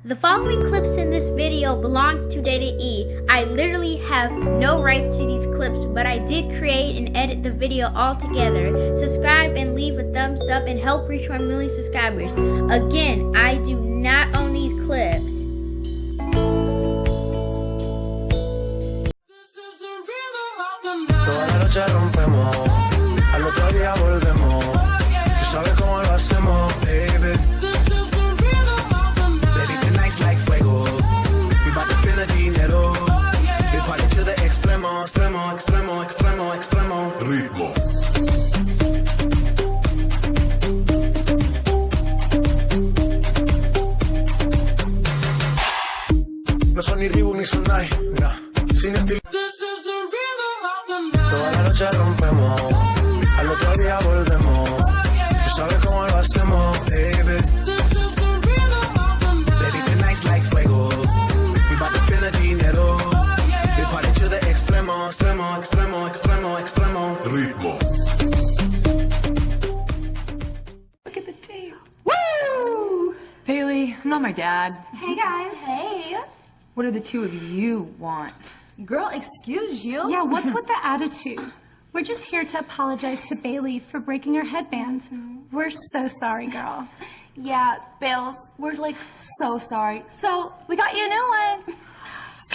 The following clips in this video belongs to Data E. I literally have no rights to these clips, but I did create and edit the video all together. Subscribe and leave a thumbs up and help reach 1 million subscribers. Again, I do not own these clips. Toda la noche rompemos, al otro día volvemos. Tú sabes cómo lo hacemos, baby. Baby, tonight's like fuego. We bout to spend the dinero. We party to the extremo, extremo, extremo, extremo, extremo. Ritmo. No son ni Reebok ni Sonai, nah. Sin estilo. Toda la noche rompemos, al otro día volvemos. Tú sabes cómo lo hacemos, baby. Baby, tonight's like fuego. We bout to spend the dinero. We party to the extremo, extremo, extremo, extremo, extremo. Ritmo. Look at the tape. Woo! Bailey, I'm not my dad. Hey guys. Hey. What do the two of you want? Girl, excuse you? Yeah, what's with the attitude? We're just here to apologize to Bailey for breaking her headband. We're so sorry, girl. Yeah, Bales, we're like so sorry. So, we got you a new one.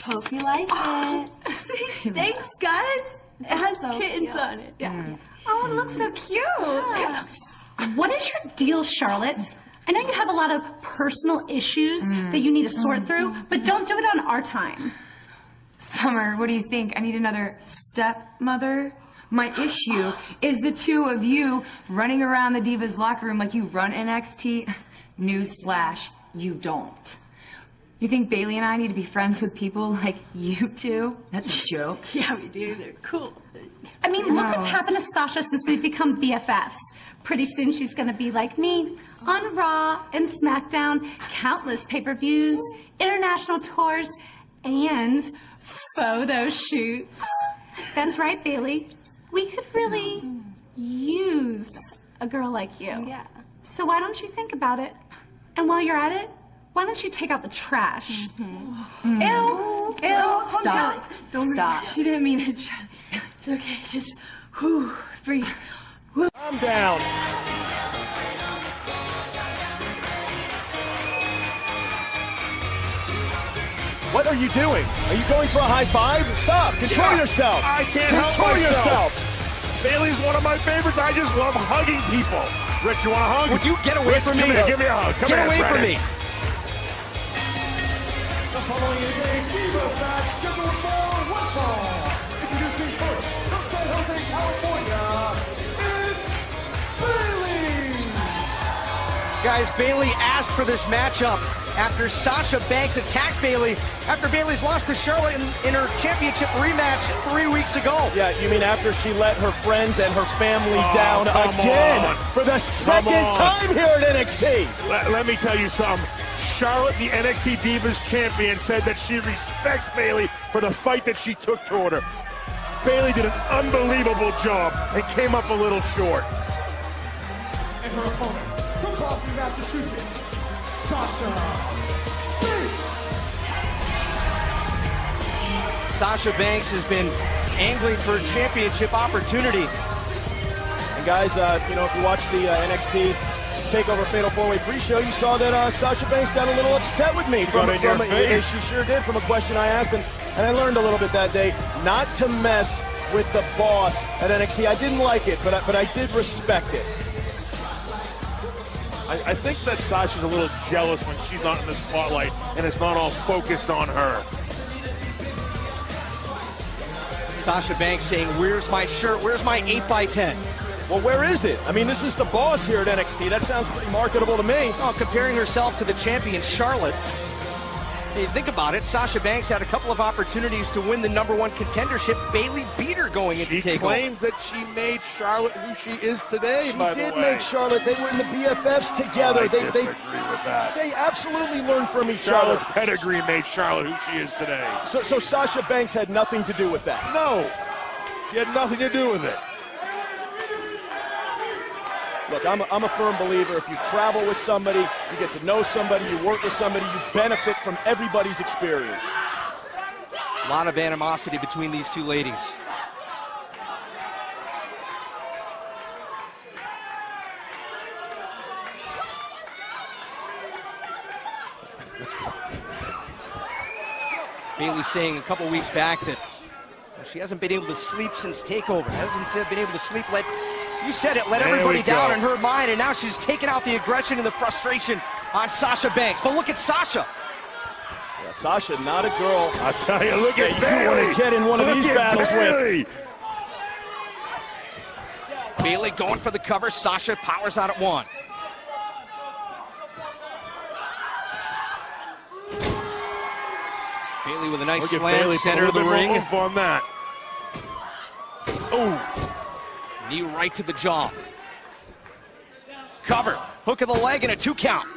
Hope you like it. Thanks, guys. It has So kittens cute. on it. Yeah. Oh, it looks so cute. Yeah. What is your deal, Charlotte? I know you have a lot of personal issues that you need to sort through, but don't do it on our time. Summer, what do you think? I need another stepmother? My issue is the two of you running around the Divas locker room like you run NXT. Newsflash, you don't. You think Bailey and I need to be friends with people like you two? That's a joke. Yeah, we do. They're cool. I mean, look what's happened to Sasha since we've become BFFs. Pretty soon she's gonna be like me on Raw and SmackDown, countless pay-per-views, international tours, and photo shoots. That's right, Bailey. We could really use a girl like you. Yeah. So why don't you think about it? And while you're at it, why don't you take out the trash? Ew. Stop. Stop. She didn't mean it, Charlie. It's okay. Just, breathe. I'm down. What are you doing? Are you going for a high five? Stop. Control yourself. I can't help Control myself. yourself. Bailey's one of my favorites. I just love hugging people. Rich, you want a hug? Would you get away Rich, from come me? Here, give me a hug. Come Get here, away from Brennan. me. The following is a Divas match scheduled for one fall. Introducing first, from San Jose, California, it's Bayley! Guys, Bayley asked for this matchup after Sasha Banks attacked Bayley after Bayley's lost to Charlotte in her championship rematch 3 weeks ago. Yeah, you mean after she let her friends and her family down come again on. for the second time here at NXT? Let me tell you something. Charlotte, the NXT Divas champion, said that she respects Bayley for the fight that she took toward her. Bayley did an unbelievable job and came up a little short. And her opponent, from Boston, Massachusetts, Sasha Banks! Sasha Banks has been angling for a championship opportunity. And guys, you know, if you watched the NXT TakeOver Fatal 4-Way pre-show, you saw that Sasha Banks got a little upset with me. Got in your face. She sure did, from a question I asked, and I learned a little bit that day not to mess with the boss at NXT. I didn't like it, but I did respect it. I think that Sasha's a little jealous when she's not in the spotlight and it's not all focused on her. Sasha Banks saying, "Where's my shirt? Where's my 8x10? Well, where is it? I mean, this is the boss here at NXT. That sounds pretty marketable to me. Oh, comparing herself to the champion, Charlotte. Hey, think about it. Sasha Banks had a couple of opportunities to win the #1 contendership. Bayley beat her going into She TakeOver. claims that she made Charlotte who she is today, She by the did way. make Charlotte. They were in the BFFs together. I they disagree with that. They absolutely learned from each other. Charlotte's pedigree made Charlotte who she is today. So Sasha Banks had nothing to do with that. No, she had nothing to do with it. Look, I'm a firm believer. If you travel with somebody, you get to know somebody, you work with somebody, you benefit from everybody's experience. A lot of animosity between these two ladies. Bayley saying a couple weeks back that she hasn't been able to sleep since TakeOver. Hasn't been able to sleep. You said it, let everybody down in her mind, and now she's taking out the aggression and the frustration on Sasha Banks. But look at Sasha. Yeah, Sasha, not a girl. I'll tell you, look at Bayley. You want to get in one of these battles with. Bayley going for the cover. Sasha powers out at one. Bayley with a nice slam, center of the ring. On that. Oh, knee right to the jaw. Cover, hook of the leg, and a 2 count.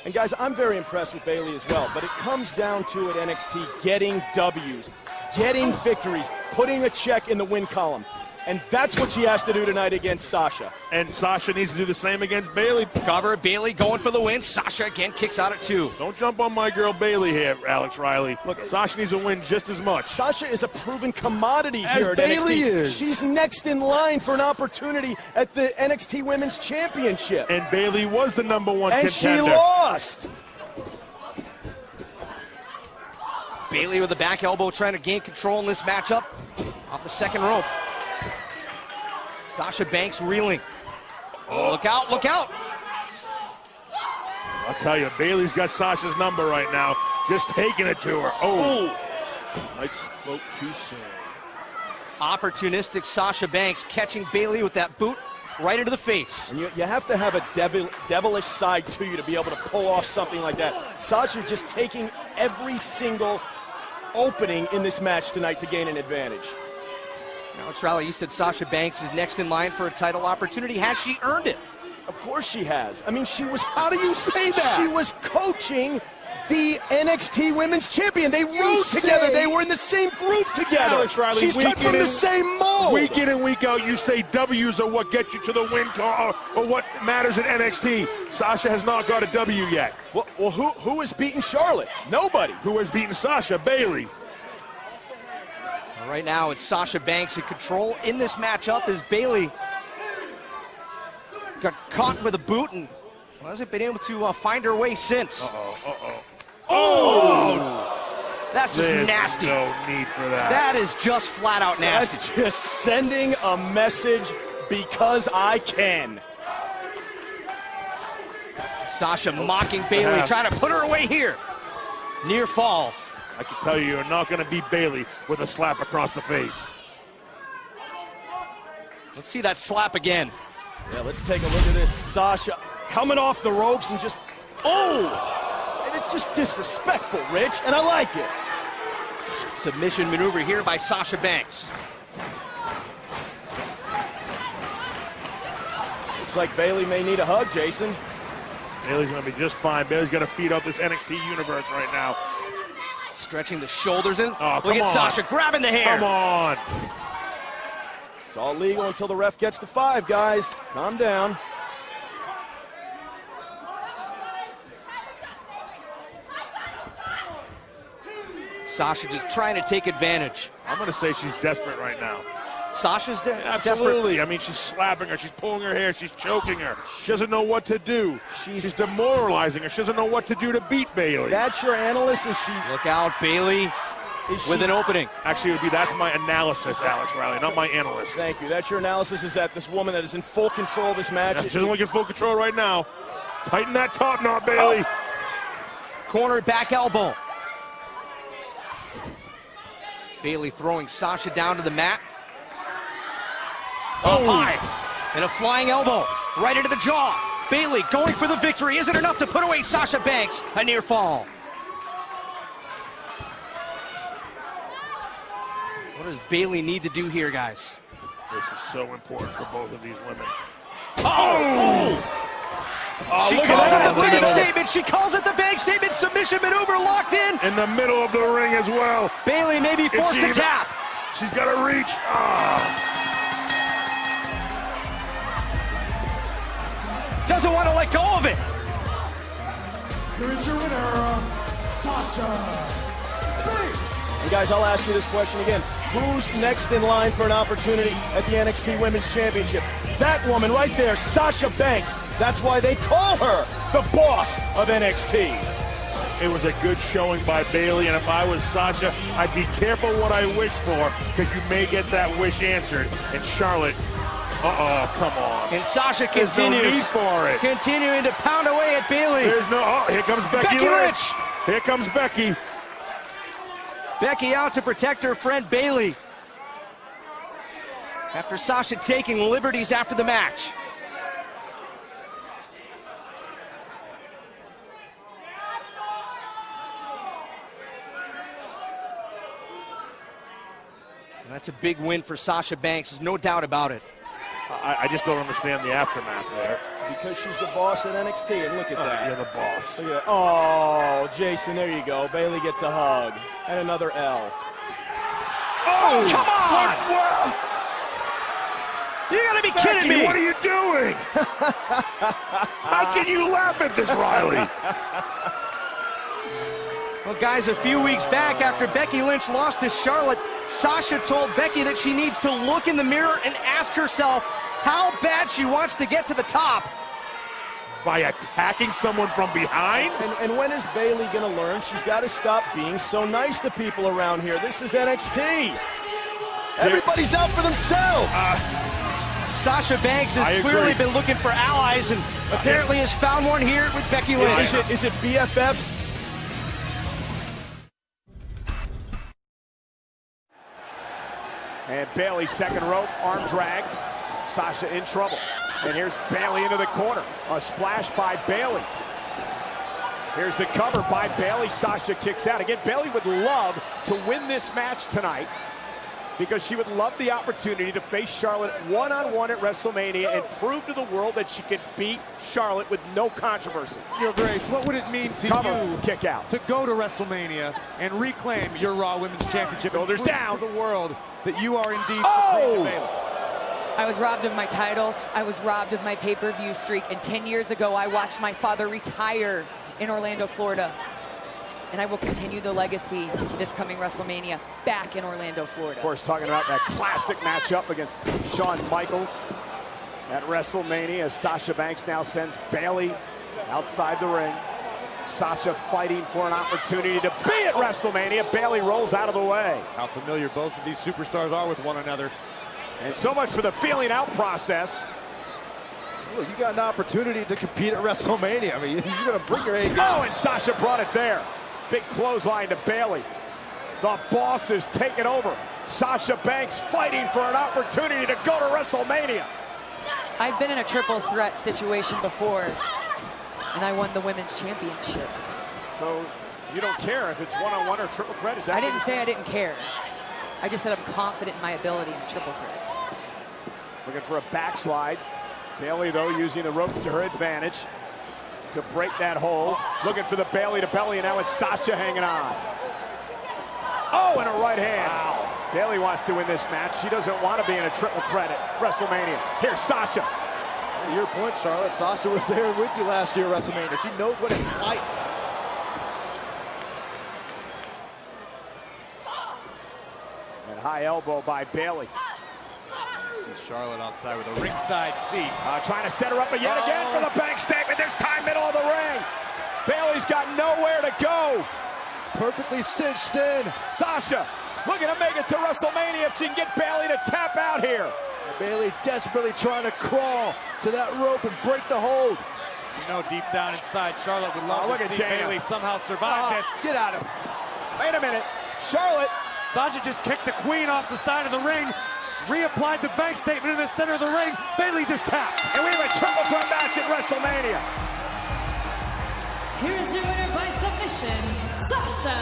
And guys, I'm very impressed with Bayley as well, but it comes down to at NXT getting W's, getting victories, putting a check in the win column. And that's what she has to do tonight against Sasha. And Sasha needs to do the same against Bayley. Cover, Bayley going for the win. Sasha again kicks out at 2. Don't jump on my girl Bayley here, Alex Riley. Look, Sasha needs to win just as much. Sasha is a proven commodity here at Bayley NXT. is. She's next in line for an opportunity at the NXT Women's Championship. And Bayley was the #1 and contender. She lost. Bayley with the back elbow trying to gain control in this matchup off the second rope. Sasha Banks reeling. Oh, look out, look out. I'll tell you, Bayley's got Sasha's number right now. Just taking it to her. Oh, I spoke too soon. Opportunistic Sasha Banks catching Bayley with that boot right into the face. And you have to have a devilish side to you to be able to pull off something like that. Sasha just taking every single opening in this match tonight to gain an advantage. Alex Riley, you said Sasha Banks is next in line for a title opportunity. Has she earned it? Of course she has. I mean, she was... How do you say that? She was coaching the NXT Women's Champion. They rode together. They were in the same group together. Alex Riley, she's cut from the same mold. Week in and week out, you say W's are what get you to the win or what matters in NXT. Sasha has not got a W yet. Well, who has beaten Charlotte? Nobody. Who has beaten Sasha? Bayley. Right now, it's Sasha Banks in control in this matchup as Bayley got caught with a boot and hasn't been able to find her way since. Oh! That's just nasty. No need for that. That is just flat out nasty. That's just sending a message because I can. Sasha mocking Bayley, trying to put her away here. Near fall. I can tell you, you're not going to beat Bayley with a slap across the face. Let's see that slap again. Yeah, let's take a look at this. Sasha coming off the ropes and just, and it's just disrespectful, Rich, and I like it. Submission maneuver here by Sasha Banks. Looks like Bayley may need a hug, Jason. Bayley's going to be just fine. Bayley's got to feed off this NXT universe right now. Stretching the shoulders in. Oh, look at Sasha grabbing the hair. Come on. It's all legal until the ref gets to 5, guys. Calm down. Sasha just trying to take advantage. I'm going to say she's desperate right now. Sasha's Absolutely. desperate. I mean, she's slapping her. She's pulling her hair. She's choking her. She doesn't know what to do. She's demoralizing her. She doesn't know what to do to beat Bayley. That's your analyst, and she... Look out, Bayley with an opening. Actually, that's my analysis, Alex Riley, not my analyst. Thank you. That's your analysis, is that this woman that is in full control of this match. Yeah, she doesn't look in full control right now. Tighten that top knot, Bayley. Corner back elbow. Bayley throwing Sasha down to the mat. Up high. And a flying elbow right into the jaw. Bayley going for the victory. Is it enough to put away Sasha Banks? A near fall. What does Bayley need to do here, guys? This is so important for both of these women. She calls it the big statement. She calls it the big statement. Submission maneuver locked in. In the middle of the ring as well. Bayley may be forced to tap. She's got to reach. doesn't want to let go of it. Here is your winner, Sasha Banks. And guys, I'll ask you this question again. Who's next in line for an opportunity at the NXT Women's Championship? That woman right there, Sasha Banks. That's why they call her the boss of NXT. It was a good showing by Bayley, and if I was Sasha, I'd be careful what I wish for, because you may get that wish answered. And Charlotte, come on. And Sasha There's continues. no need for it. Continuing to pound away at Bayley. There's no, here comes Becky Lynch. Here comes Becky. Becky out to protect her friend Bayley. After Sasha taking liberties after the match. And that's a big win for Sasha Banks, there's no doubt about it. I just don't understand the aftermath there. Because she's the boss at NXT, and look at that. You're the boss. Look at that. Oh, Jason, there you go. Bayley gets a hug. And another L. Oh, come on! You gotta be kidding me! What are you doing? How can you laugh at this, Riley? Well, guys, a few weeks back after Becky Lynch lost to Charlotte, Sasha told Becky that she needs to look in the mirror and ask herself how bad she wants to get to the top. By attacking someone from behind? And when is Bayley going to learn? She's got to stop being so nice to people around here. This is NXT. Everybody's out for themselves. Sasha Banks has clearly been looking for allies and apparently has found one here with Becky Lynch. Is it BFFs? And Bayley, second rope, arm drag. Sasha in trouble. And here's Bayley into the corner. A splash by Bayley. Here's the cover by Bayley. Sasha kicks out. Again, Bayley would love to win this match tonight because she would love the opportunity to face Charlotte one-on-one at WrestleMania and prove to the world that she could beat Charlotte with no controversy. Your Grace, what would it mean to you kick out to go to WrestleMania and reclaim your Raw Women's Championship? Shoulders down to the world that you are indeed supreme Bayley. I was robbed of my title. I was robbed of my pay-per-view streak. And 10 years ago, I watched my father retire in Orlando, Florida. And I will continue the legacy this coming WrestleMania back in Orlando, Florida. Of course, talking about that classic matchup against Shawn Michaels at WrestleMania, as Sasha Banks now sends Bayley outside the ring. Sasha fighting for an opportunity to be at WrestleMania. Bayley rolls out of the way. How familiar both of these superstars are with one another. And so much for the feeling out process. Look, you got an opportunity to compete at WrestleMania. I mean, you're going to bring your A game. Oh, and Sasha brought it there. Big clothesline to Bayley. The boss is taking over. Sasha Banks fighting for an opportunity to go to WrestleMania. I've been in a triple threat situation before, and I won the Women's Championship. So you don't care if it's one-on-one or triple threat? Is that I didn't say I didn't care. I just said I'm confident in my ability in triple threat. Looking for a backslide. Bayley, though, using the ropes to her advantage to break that hold. Looking for the Bayley to belly, and now it's Sasha hanging on. Oh, and a right hand. Wow. Bayley wants to win this match. She doesn't want to be in a triple threat at WrestleMania. Here's Sasha. To your point, Charlotte, Sasha was there with you last year at WrestleMania. She knows what it's like. And high elbow by Bayley. Charlotte outside with a ringside seat. Trying to set her up yet again for the bank statement. This time middle of the ring. Bayley's got nowhere to go. Perfectly cinched in. Sasha looking to make it to WrestleMania if she can get Bayley to tap out here. And Bayley desperately trying to crawl to that rope and break the hold. You know, deep down inside, Charlotte would love to see Bayley somehow survive this. Get out of it. Wait a minute. Charlotte. Sasha just kicked the queen off the side of the ring. Reapplied the bank statement in the center of the ring. Bayley just tapped. And we have a triple threat match at WrestleMania. Here's your winner by submission, Sasha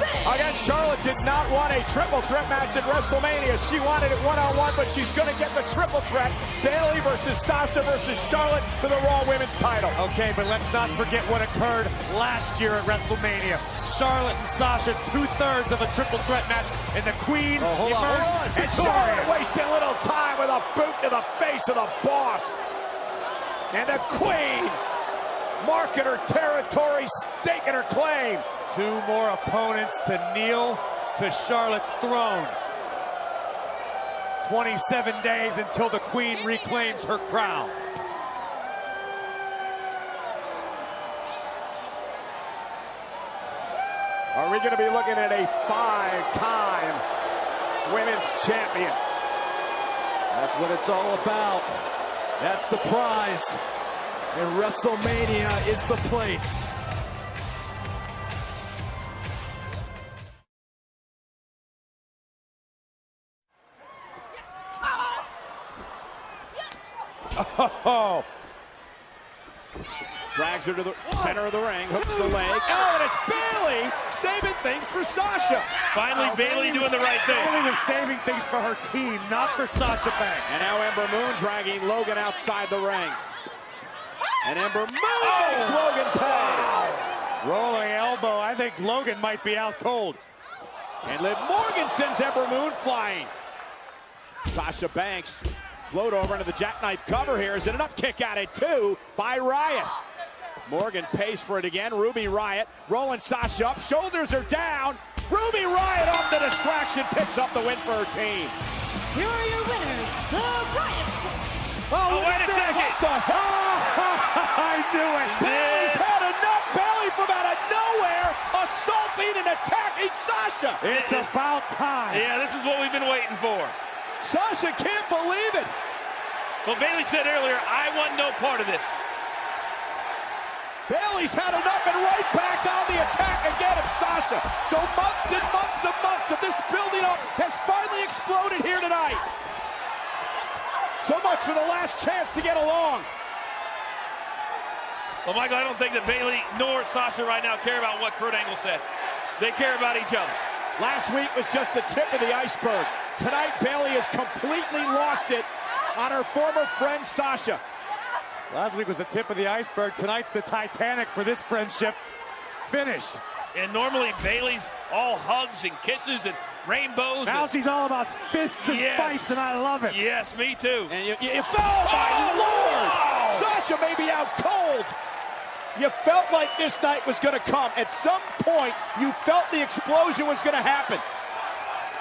Banks. Again, Charlotte did not want a triple threat match at WrestleMania. She wanted it one-on-one, but she's going to get the triple threat. Bayley versus Sasha versus Charlotte for the Raw Women's title. Okay, but let's not forget what occurred last year at WrestleMania. Charlotte and Sasha, 2/3 of a triple threat match, and the Queen emerged. And Charlotte wasting little time with a boot to the face of the boss. And the Queen marking her territory, staking her claim. 2 more opponents to kneel to Charlotte's throne. 27 days until the Queen reclaims her crown. Are we going to be looking at a 5-time women's champion? That's what it's all about. That's the prize. And WrestleMania is the place. Oh! Drags her to the center of the ring, hooks the leg. Oh, and it's Bayley saving things for Sasha. Finally, Bayley doing the right thing. Bayley was saving things for her team, not for Sasha Banks. And now Ember Moon dragging Logan outside the ring. And Ember Moon makes Logan pay. Rolling elbow. I think Logan might be out cold. And Liv Morgan sends Ember Moon flying. Sasha Banks float over into the jackknife cover here. Is it enough? Kick out at 2 by Riot. Morgan pays for it again. Ruby Riot rolling Sasha up. Shoulders are down. Ruby Riot off the distraction. Picks up the win for her team. Here are your winners, the Riot Squad. Oh, wait a second. What the hell? I knew it. Bayley's had enough. Bayley from out of nowhere assaulting and attacking Sasha. It's about time. Yeah, this is what we've been waiting for. Sasha can't believe it. Well, Bayley said earlier, I want no part of this. Bayley's had enough and right back on the attack again of Sasha. So months and months and months of this building up has finally exploded here tonight. So much for the last chance to get along. Well, Michael, I don't think that Bayley nor Sasha right now care about what Kurt Angle said. They care about each other. Last week was just the tip of the iceberg. Tonight, Bayley has completely lost it on her former friend, Sasha. Last week was the tip of the iceberg. Tonight's the Titanic for this friendship. Finished. And normally Bayley's all hugs and kisses and rainbows. Now she's all about fists and fights, and I love it. Yes, me too. And you oh my Lord! Sasha may be out cold. You felt like this night was going to come. At some point, you felt the explosion was going to happen.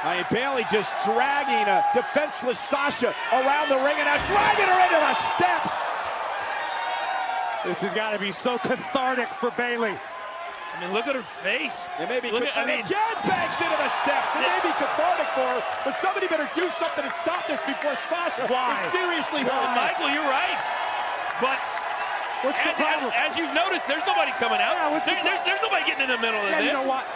I mean, Bayley just dragging a defenseless Sasha around the ring and now dragging her into the steps. This has got to be so cathartic for Bayley. I mean, look at her face. It may be look and again banks into the steps. It may be cathartic for her, but somebody better do something and stop this before Sasha is seriously hurt. Michael, you're right. But what's the problem? As you've noticed, there's nobody coming out. Yeah, there's nobody getting in the middle of this. You know what?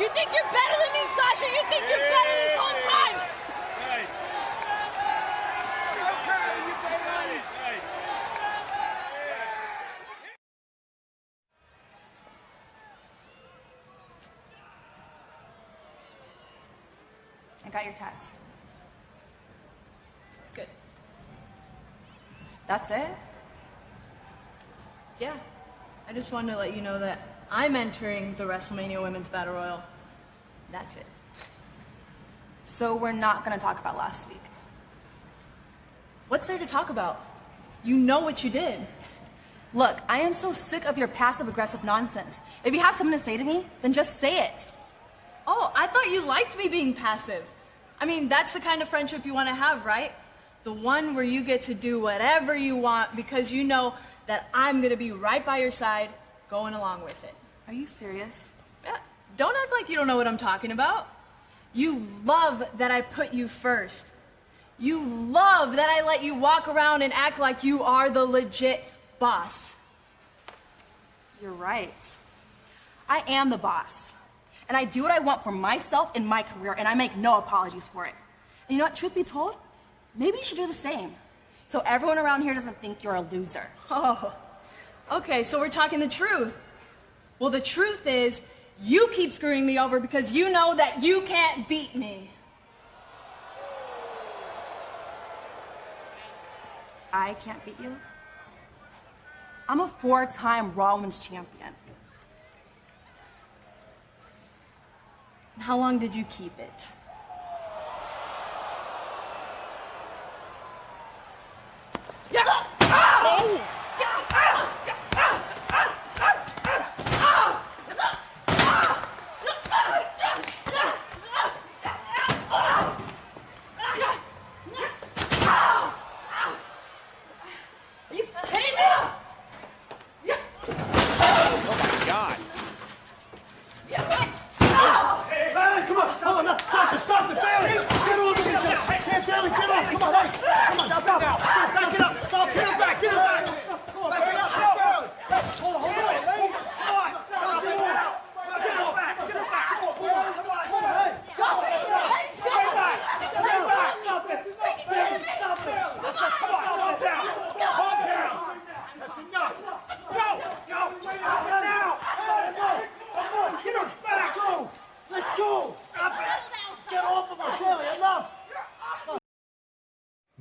You think you're better than me, Sasha? You think you're better this whole time? Nice. I'm proud of you, baby. Nice. I got your text. Good. That's it? Yeah. I just wanted to let you know that I'm entering the WrestleMania Women's Battle Royal. That's it. So we're not going to talk about last week. What's there to talk about? You know what you did. Look, I am so sick of your passive-aggressive nonsense. If you have something to say to me, then just say it. Oh, I thought you liked me being passive. I mean, that's the kind of friendship you want to have, right? The one where you get to do whatever you want because you know that I'm going to be right by your side going along with it. Are you serious? Yeah. Don't act like you don't know what I'm talking about. You love that I put you first. You love that I let you walk around and act like you are the legit boss. You're right. I am the boss. And I do what I want for myself in my career, and I make no apologies for it. And you know what, truth be told, maybe you should do the same. So everyone around here doesn't think you're a loser. Oh, okay, so we're talking the truth. Well, the truth is, you keep screwing me over because you know that you can't beat me. I can't beat you? I'm a 4-time Raw Women's Champion. How long did you keep it?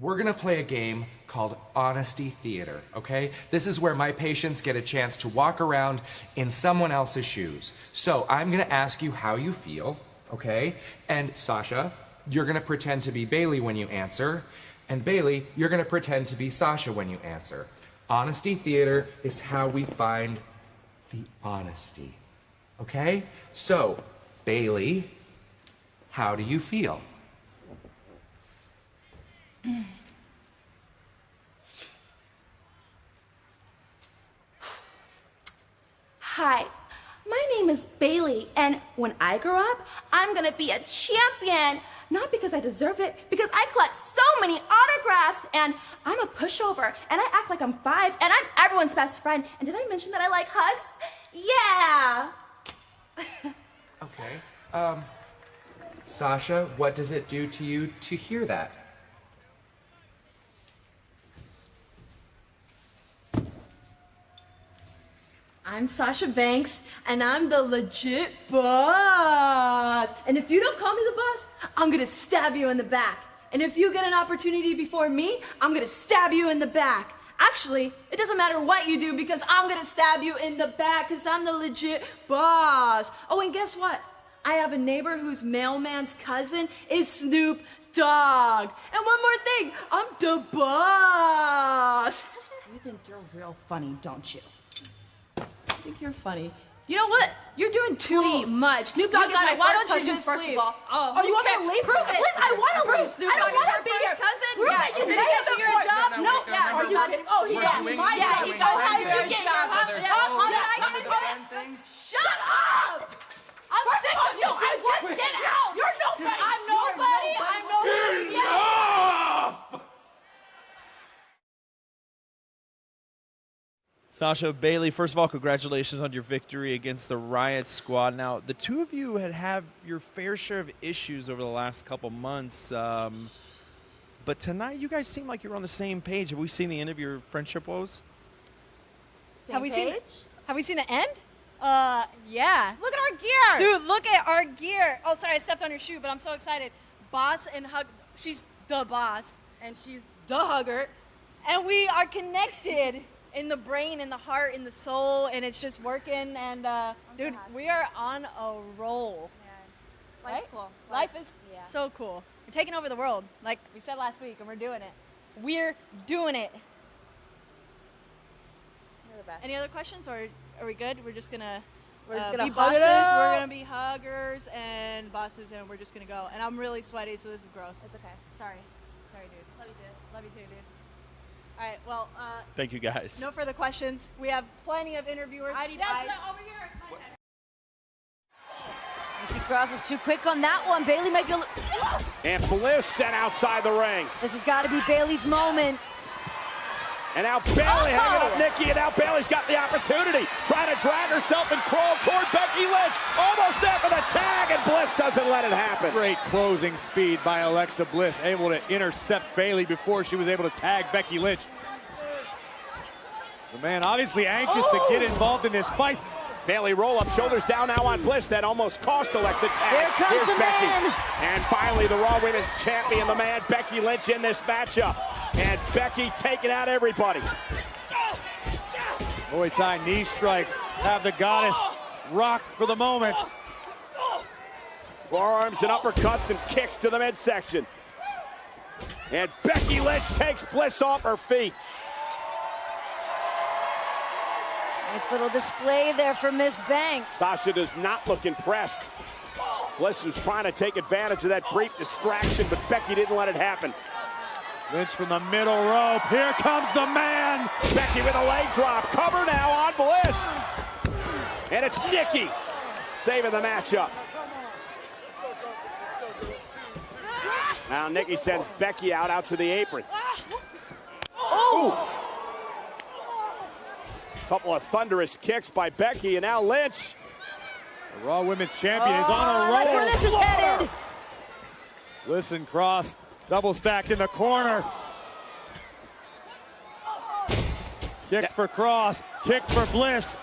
We're gonna play a game called Honesty Theater, okay? This is where my patients get a chance to walk around in someone else's shoes. So I'm gonna ask you how you feel, okay? And Sasha, you're gonna pretend to be Bayley when you answer. And Bayley, you're gonna pretend to be Sasha when you answer. Honesty Theater is how we find the honesty, okay? So, Bayley, how do you feel? Hi, my name is Bayley, and when I grow up, I'm gonna be a champion. Not because I deserve it, because I collect so many autographs, and I'm a pushover, and I act like I'm 5, and I'm everyone's best friend. And did I mention that I like hugs? Yeah! Okay. Sasha, what does it do to you to hear that? I'm Sasha Banks, and I'm the legit boss. And if you don't call me the boss, I'm gonna stab you in the back. And if you get an opportunity before me, I'm gonna stab you in the back. Actually, it doesn't matter what you do because I'm gonna stab you in the back because I'm the legit boss. Oh, and guess what? I have a neighbor whose mailman's cousin is Snoop Dogg. And one more thing, I'm the boss. You think you're real funny, don't you? I think you're funny. You know what? You're doing too much. Snoop Dogg is my why first don't you cousin, just first leave? of all. Oh, You want me to leave? Prove it. Liz, I want to leave. Snoop I don't Dogg is want your to be first here. cousin? Prove Yeah, it. You did he get you your job? No. Are you kidding? Oh, he did. Yeah, he got How did you get your job? How did I get it? Shut up! I'm sick of you. Just get out. You're nobody. I'm nobody. I'm nobody. Enough! Sasha, Bayley, first of all, congratulations on your victory against the Riot Squad. Now, the two of you had your fair share of issues over the last couple months, but tonight you guys seem like you're on the same page. Have we seen the end of your friendship woes? Have we seen the end? Yeah. Look at our gear. Dude, look at our gear. Oh, sorry, I stepped on your shoe, but I'm so excited. Boss and Hug, she's the boss. And she's the hugger. And we are connected in the brain, in the heart, in the soul, and it's just working. And dude, we are on a roll. Yeah. Life's Right? cool. Life is so cool. We're taking over the world, like we said last week, and we're doing it. We're doing it. Any other questions, or are we good? We're just gonna We're just be gonna hug bosses. it out. We're gonna be huggers and bosses, and we're just gonna go. And I'm really sweaty, so this is gross. It's okay. Sorry, dude. Love you, dude. Love you too, dude. All right, well, Thank you, guys. no further questions. We have plenty of interviewers. I need Yes, eyes. over here. Nikki Cross is too quick on that one. Bayley might be And Bliss sent outside the ring. This has got to be Bayley's moment. And now Bayley hanging up Nikki, and now Bayley's got the opportunity. Trying to drag herself and crawl toward Becky Lynch. Almost there for the tag, and Bliss doesn't let it happen. Great closing speed by Alexa Bliss, able to intercept Bayley before she was able to tag Becky Lynch. The man obviously anxious to get involved in this fight. Bayley roll up, shoulders down now on Bliss. That almost cost Alexa tag. Here comes Here's the Becky. man. And finally, the Raw Women's Champion, the man, Becky Lynch, in this matchup. And Becky taking out everybody. Muay Thai knee strikes have the goddess rocked for the moment. Forearms and uppercuts and kicks to the midsection. And Becky Lynch takes Bliss off her feet. Nice little display there for Miss Banks. Sasha does not look impressed. Bliss was trying to take advantage of that brief distraction, but Becky didn't let it happen. Lynch from the middle rope. Here comes the man. Becky with a leg drop. Cover now on Bliss. And it's Nikki saving the matchup. Now Nikki sends Becky out to the apron. Oh! Couple of thunderous kicks by Becky, and now Lynch. The Raw Women's Champion is on a roll. Look where this is headed. Listen, Cross, double stacked in the corner. Kick for Cross, kick for Bliss.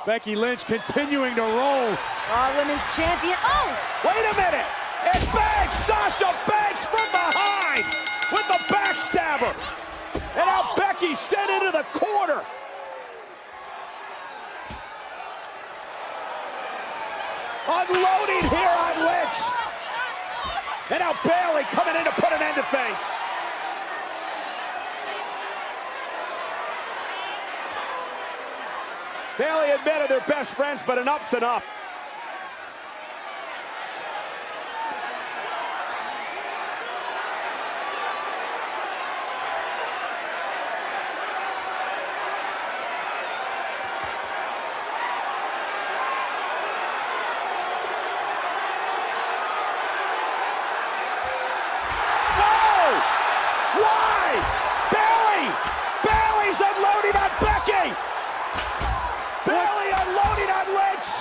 Becky Lynch continuing to roll. Raw Women's Champion. Oh! Wait a minute! And Banks, Sasha Banks from behind with the backstabber. And now Becky sent into the corner. Unloading here on Lynch. And now Bayley coming in to put an end to things. Bayley admitted they're best friends, but enough's enough.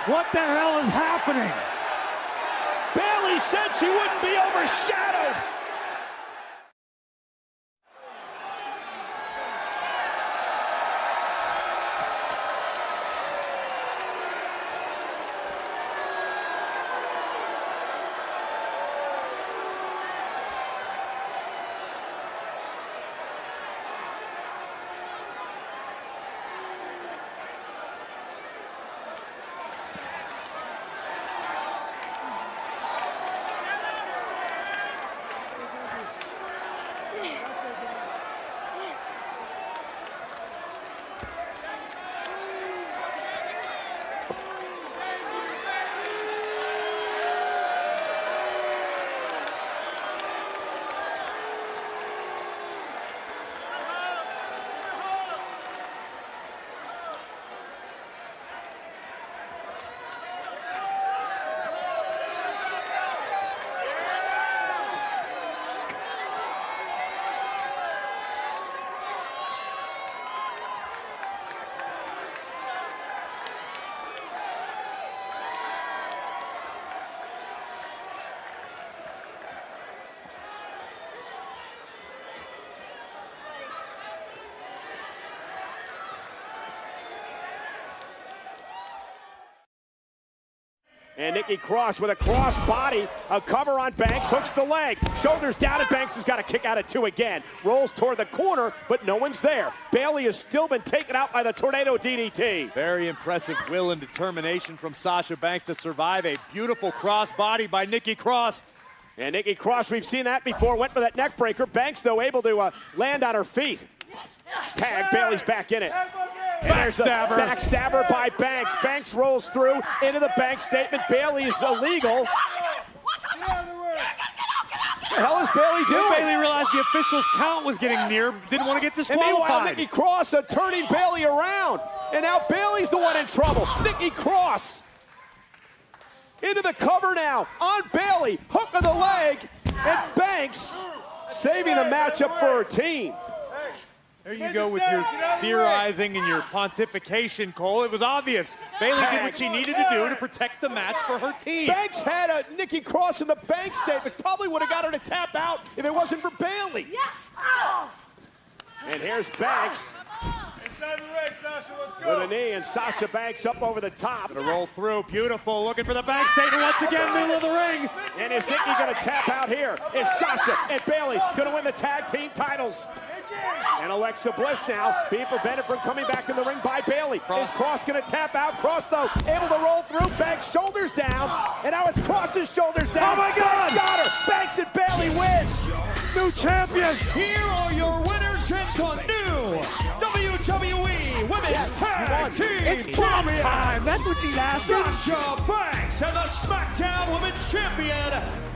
What the hell is happening? Bayley said she wouldn't be overshadowed. And Nikki Cross with a cross body, a cover on Banks, hooks the leg. Shoulders down, and Banks has got a kick out at two again. Rolls toward the corner, but no one's there. Bayley has still been taken out by the Tornado DDT. Very impressive will and determination from Sasha Banks to survive a beautiful cross body by Nikki Cross. And Nikki Cross, we've seen that before, went for that neck breaker. Banks, though, able to land on her feet. Tag, Bayley's back in it. And there's a backstabber by Banks. Banks rolls through into the bank statement. Bayley is illegal. What the hell is Bayley doing? Bayley realized the official's count was getting near, didn't want to get disqualified. And meanwhile, Nikki Cross turning Bayley around. And now Bayley's the one in trouble. Nikki Cross into the cover now on Bayley. Hook of the leg. And Banks saving the matchup for her team. There you go with your theorizing and your pontification, Cole. It was obvious. Bayley did what she needed to do to protect the match for her team. Banks had a Nikki Cross in the bank statement. Probably would have got her to tap out if it wasn't for Bayley. And here's Banks. Inside the ring, Sasha, let's go. With a knee, and Sasha Banks up over the top. Gonna roll through, beautiful, looking for the bank statement once again, middle of the ring. And is Nikki gonna tap out here? Is Sasha and Bayley gonna win the tag team titles? And Alexa Bliss now being prevented from coming back in the ring by Bayley. Bayley. Is Cross going to tap out? Cross, though, able to roll through. Banks shoulders down. And now it's Cross's shoulders down. Oh, my God! Banks got her. Banks and Bayley wins. New champions. Here are your winners and the new WWE Women's Tag Team It's boss time. That's what she's asking. Sasha Banks and the SmackDown Women's Champion,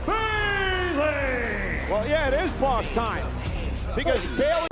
Bayley. Well, yeah, it is boss time. Because Bayley...